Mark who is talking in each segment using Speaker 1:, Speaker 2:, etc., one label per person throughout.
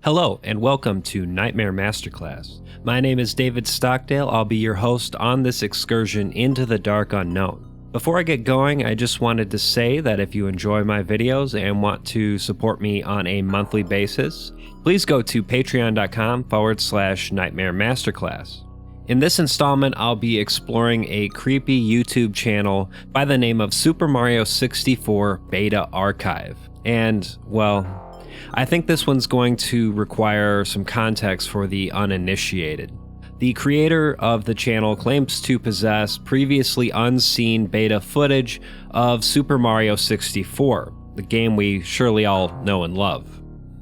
Speaker 1: Hello and welcome to Nightmare Masterclass. My name is David Stockdale. I'll be your host on this excursion into the dark unknown. Before I get going, I just wanted to say that if you enjoy my videos and want to support me on a monthly basis, please go to patreon.com/Nightmare Masterclass. In this installment, I'll be exploring a creepy YouTube channel by the name of Super Mario 64 Beta Archive. And, well, I think this one's going to require some context for the uninitiated. The creator of the channel claims to possess previously unseen beta footage of Super Mario 64, the game we surely all know and love.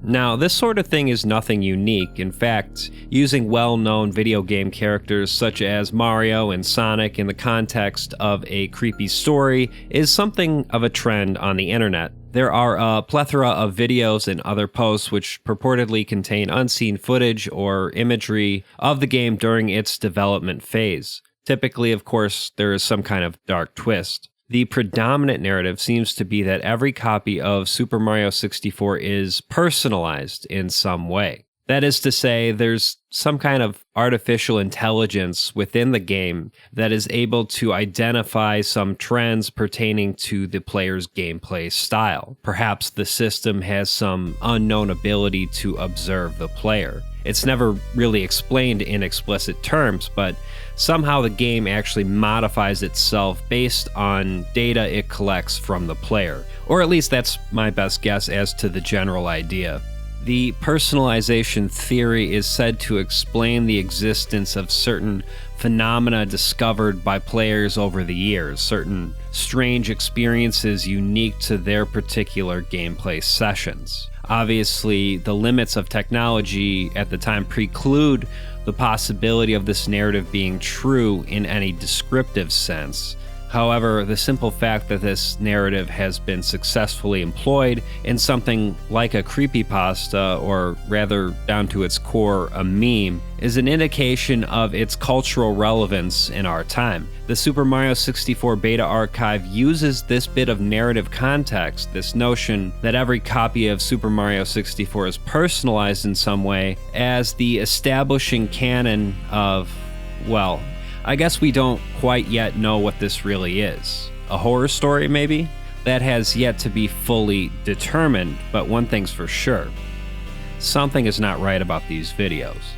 Speaker 1: Now, this sort of thing is nothing unique. In fact, using well-known video game characters such as Mario and Sonic in the context of a creepy story is something of a trend on the internet. There are a plethora of videos and other posts which purportedly contain unseen footage or imagery of the game during its development phase. Typically, of course, there is some kind of dark twist. The predominant narrative seems to be that every copy of Super Mario 64 is personalized in some way. That is to say, there's some kind of artificial intelligence within the game that is able to identify some trends pertaining to the player's gameplay style. Perhaps the system has some unknown ability to observe the player. It's never really explained in explicit terms, but somehow the game actually modifies itself based on data it collects from the player. Or at least that's my best guess as to the general idea. The personalization theory is said to explain the existence of certain phenomena discovered by players over the years, certain strange experiences unique to their particular gameplay sessions. Obviously, the limits of technology at the time preclude the possibility of this narrative being true in any descriptive sense. However, the simple fact that this narrative has been successfully employed in something like a creepypasta, or rather down to its core, a meme, is an indication of its cultural relevance in our time. The Super Mario 64 Beta Archive uses this bit of narrative context, this notion that every copy of Super Mario 64 is personalized in some way, as the establishing canon of, well, I guess we don't quite yet know what this really is. A horror story, maybe? That has yet to be fully determined, but one thing's for sure. Something is not right about these videos.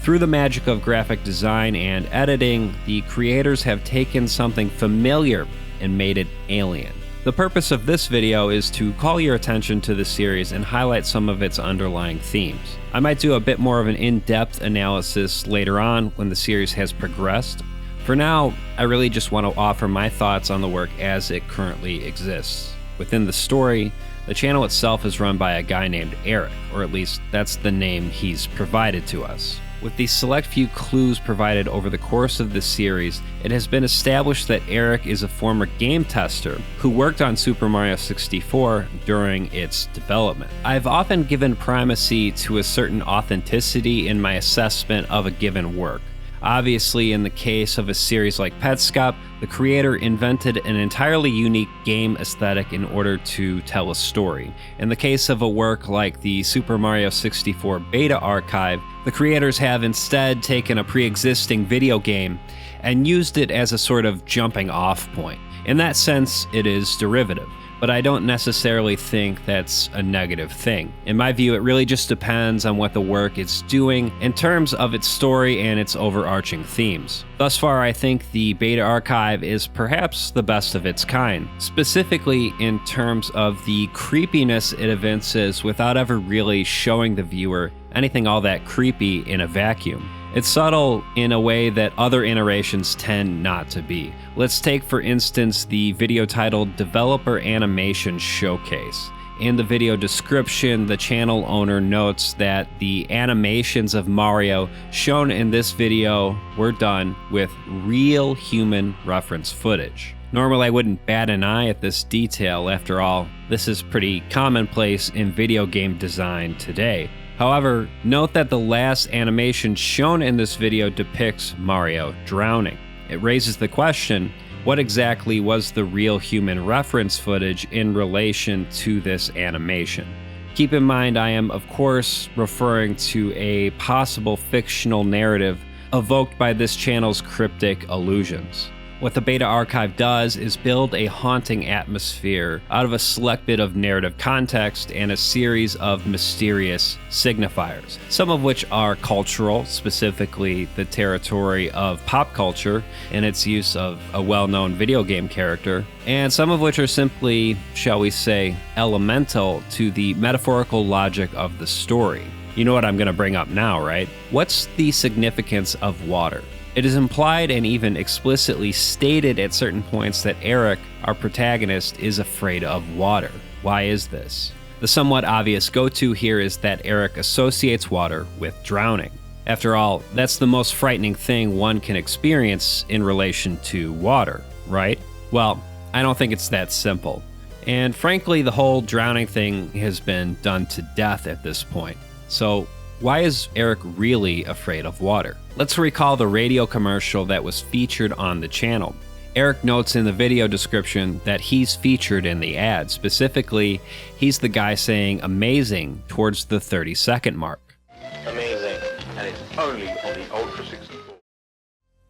Speaker 1: Through the magic of graphic design and editing, the creators have taken something familiar and made it alien. The purpose of this video is to call your attention to the series and highlight some of its underlying themes. I might do a bit more of an in-depth analysis later on when the series has progressed. For now, I really just want to offer my thoughts on the work as it currently exists. Within the story, the channel itself is run by a guy named Eric, or at least that's the name he's provided to us. With the select few clues provided over the course of this series, it has been established that Eric is a former game tester who worked on Super Mario 64 during its development. I've often given primacy to a certain authenticity in my assessment of a given work. Obviously, in the case of a series like Petscop, the creator invented an entirely unique game aesthetic in order to tell a story. In the case of a work like the Super Mario 64 Beta Archive, the creators have instead taken a pre-existing video game and used it as a sort of jumping off point. In that sense, it is derivative, but I don't necessarily think that's a negative thing. In my view, it really just depends on what the work is doing in terms of its story and its overarching themes. Thus far, I think the Beta Archive is perhaps the best of its kind, specifically in terms of the creepiness it evinces without ever really showing the viewer anything all that creepy in a vacuum. It's subtle in a way that other iterations tend not to be. Let's take, for instance, the video titled Developer Animation Showcase. In the video description, the channel owner notes that the animations of Mario shown in this video were done with real human reference footage. Normally, I wouldn't bat an eye at this detail. After all, this is pretty commonplace in video game design today. However, note that the last animation shown in this video depicts Mario drowning. It raises the question, what exactly was the real human reference footage in relation to this animation? Keep in mind, I am, of course, referring to a possible fictional narrative evoked by this channel's cryptic allusions. What the Beta Archive does is build a haunting atmosphere out of a select bit of narrative context and a series of mysterious signifiers, some of which are cultural, specifically the territory of pop culture and its use of a well-known video game character, and some of which are simply, shall we say, elemental to the metaphorical logic of the story. You know what I'm going to bring up now, right? What's the significance of water? It is implied and even explicitly stated at certain points that Eric, our protagonist, is afraid of water. Why is this? The somewhat obvious go-to here is that Eric associates water with drowning. After all, that's the most frightening thing one can experience in relation to water, right? Well, I don't think it's that simple. And frankly, the whole drowning thing has been done to death at this point. So, why is Eric really afraid of water? Let's recall the radio commercial that was featured on the channel. Eric notes in the video description that he's featured in the ad. Specifically, he's the guy saying amazing towards the 30-second mark.
Speaker 2: Amazing, and it's only on the Ultra 64.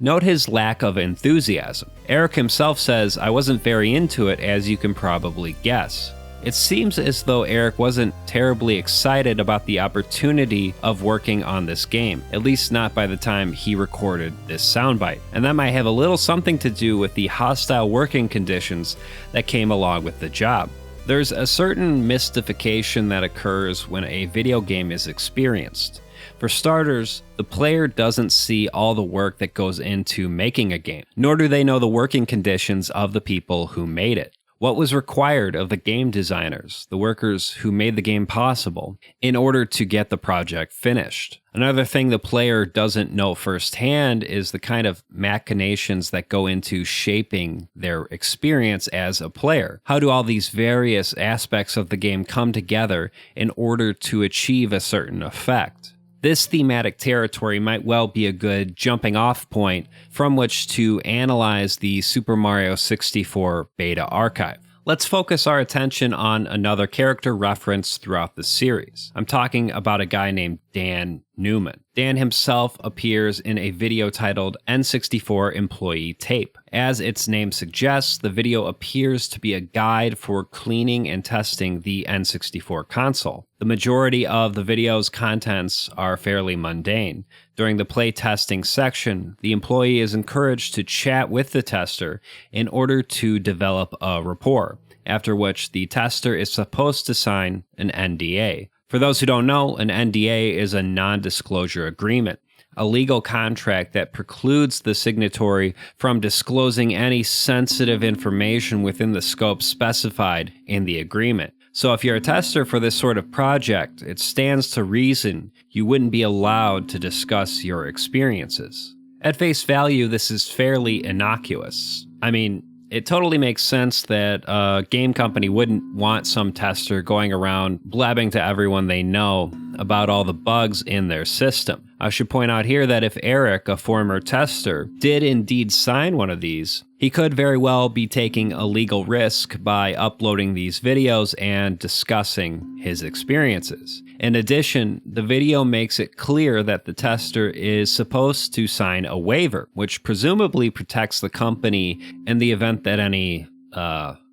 Speaker 1: Note his lack of enthusiasm. Eric himself says, "I wasn't very into it, as you can probably guess." It seems as though Eric wasn't terribly excited about the opportunity of working on this game, at least not by the time he recorded this soundbite. And that might have a little something to do with the hostile working conditions that came along with the job. There's a certain mystification that occurs when a video game is experienced. For starters, the player doesn't see all the work that goes into making a game, nor do they know the working conditions of the people who made it. What was required of the game designers, the workers who made the game possible, in order to get the project finished? Another thing the player doesn't know firsthand is the kind of machinations that go into shaping their experience as a player. How do all these various aspects of the game come together in order to achieve a certain effect? This thematic territory might well be a good jumping off point from which to analyze the Super Mario 64 Beta Archive. Let's focus our attention on another character referenced throughout the series. I'm talking about a guy named Dan Newman. Dan himself appears in a video titled N64 Employee Tape. As its name suggests, the video appears to be a guide for cleaning and testing the N64 console. The majority of the video's contents are fairly mundane. During the play testing section, the employee is encouraged to chat with the tester in order to develop a rapport, after which the tester is supposed to sign an NDA. For those who don't know, an NDA is a non-disclosure agreement, a legal contract that precludes the signatory from disclosing any sensitive information within the scope specified in the agreement. So if you're a tester for this sort of project, it stands to reason you wouldn't be allowed to discuss your experiences. At face value, this is fairly innocuous. I mean, it totally makes sense that a game company wouldn't want some tester going around blabbing to everyone they know about all the bugs in their system. I should point out here that if Eric, a former tester, did indeed sign one of these, he could very well be taking a legal risk by uploading these videos and discussing his experiences. In addition, the video makes it clear that the tester is supposed to sign a waiver, which presumably protects the company in the event that any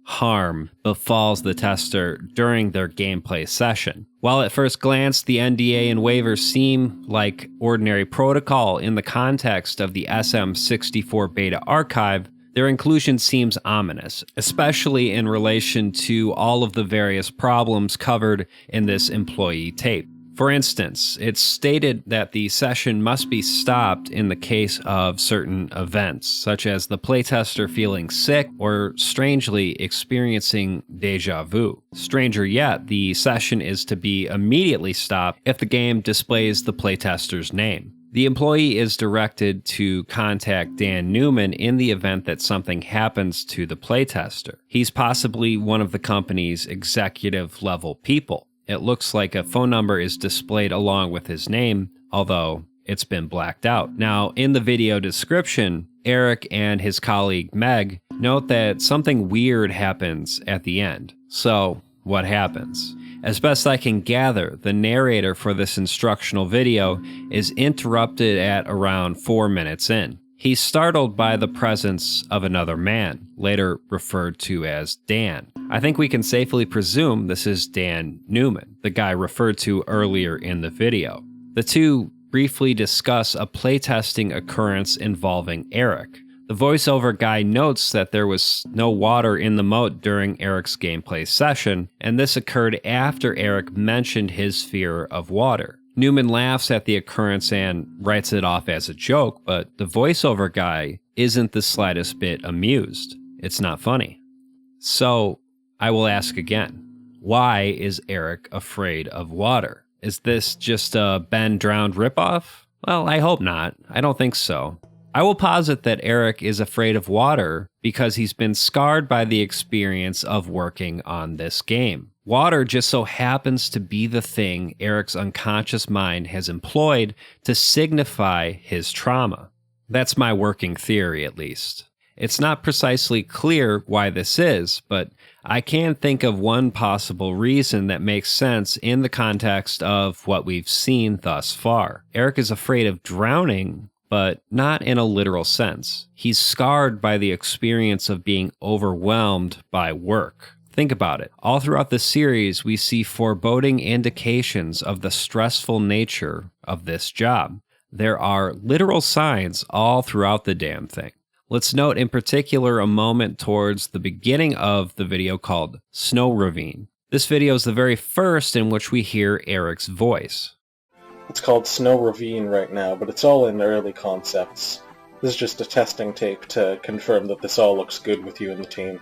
Speaker 1: harm befalls the tester during their gameplay session. While at first glance, the NDA and waiver seem like ordinary protocol in the context of the SM64 Beta Archive, their inclusion seems ominous, especially in relation to all of the various problems covered in this employee tape. For instance, it's stated that the session must be stopped in the case of certain events, such as the playtester feeling sick or strangely experiencing deja vu. Stranger yet, the session is to be immediately stopped if the game displays the playtester's name. The employee is directed to contact Dan Newman in the event that something happens to the playtester. He's possibly one of the company's executive-level people. It looks like a phone number is displayed along with his name, although it's been blacked out. Now, in the video description, Eric and his colleague Meg note that something weird happens at the end. So, what happens? As best I can gather, the narrator for this instructional video is interrupted at around 4 minutes in. He's startled by the presence of another man, later referred to as Dan. I think we can safely presume this is Dan Newman, the guy referred to earlier in the video. The two briefly discuss a playtesting occurrence involving Eric. The voiceover guy notes that there was no water in the moat during Eric's gameplay session, and this occurred after Eric mentioned his fear of water. Newman laughs at the occurrence and writes it off as a joke, but the voiceover guy isn't the slightest bit amused. It's not funny. So, I will ask again, why is Eric afraid of water? Is this just a Ben Drowned ripoff? Well, I hope not. I don't think so. I will posit that Eric is afraid of water because he's been scarred by the experience of working on this game. Water just so happens to be the thing Eric's unconscious mind has employed to signify his trauma. That's my working theory, at least. It's not precisely clear why this is, but I can think of one possible reason that makes sense in the context of what we've seen thus far. Eric is afraid of drowning, but not in a literal sense. He's scarred by the experience of being overwhelmed by work. Think about it. All throughout the series, we see foreboding indications of the stressful nature of this job. There are literal signs all throughout the damn thing. Let's note in particular a moment towards the beginning of the video called Snow Ravine. This video is the very first in which we hear Eric's voice.
Speaker 3: It's called Snow Ravine right now, but it's all in the early concepts. This is just a testing tape to confirm that this all looks good with you and the team.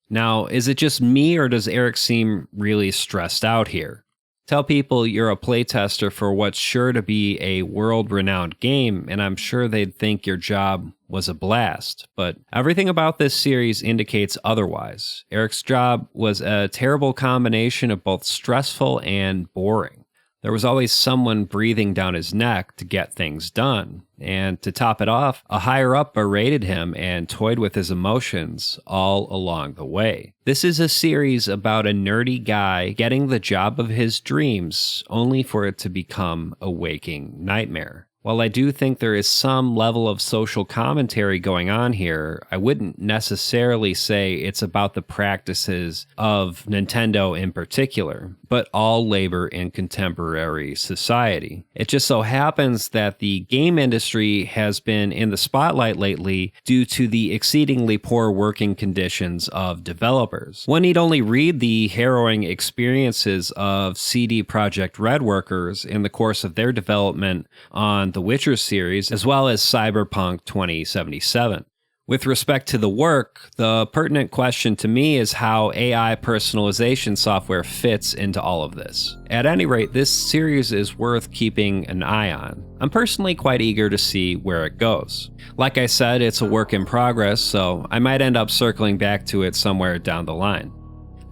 Speaker 1: Now, is it just me or does Eric seem really stressed out here? Tell people you're a playtester for what's sure to be a world-renowned game, and I'm sure they'd think your job was a blast. But everything about this series indicates otherwise. Eric's job was a terrible combination of both stressful and boring. There was always someone breathing down his neck to get things done. And to top it off, a higher-up berated him and toyed with his emotions all along the way. This is a series about a nerdy guy getting the job of his dreams, only for it to become a waking nightmare. While I do think there is some level of social commentary going on here, I wouldn't necessarily say it's about the practices of Nintendo in particular, but all labor in contemporary society. It just so happens that the game industry has been in the spotlight lately due to the exceedingly poor working conditions of developers. One need only read the harrowing experiences of CD Projekt Red workers in the course of their development on the Witcher series, as well as Cyberpunk 2077. With respect to the work, the pertinent question to me is how AI personalization software fits into all of this. At any rate, this series is worth keeping an eye on. I'm personally quite eager to see where it goes. Like I said, it's a work in progress, so I might end up circling back to it somewhere down the line.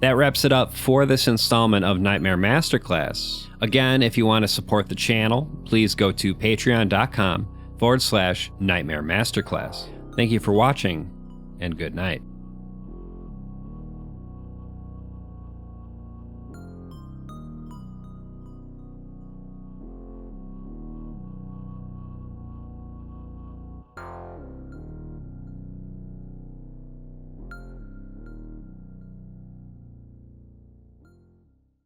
Speaker 1: That wraps it up for this installment of Nightmare Masterclass. Again, if you want to support the channel, please go to patreon.com/Nightmare Masterclass. Thank you for watching, and good night.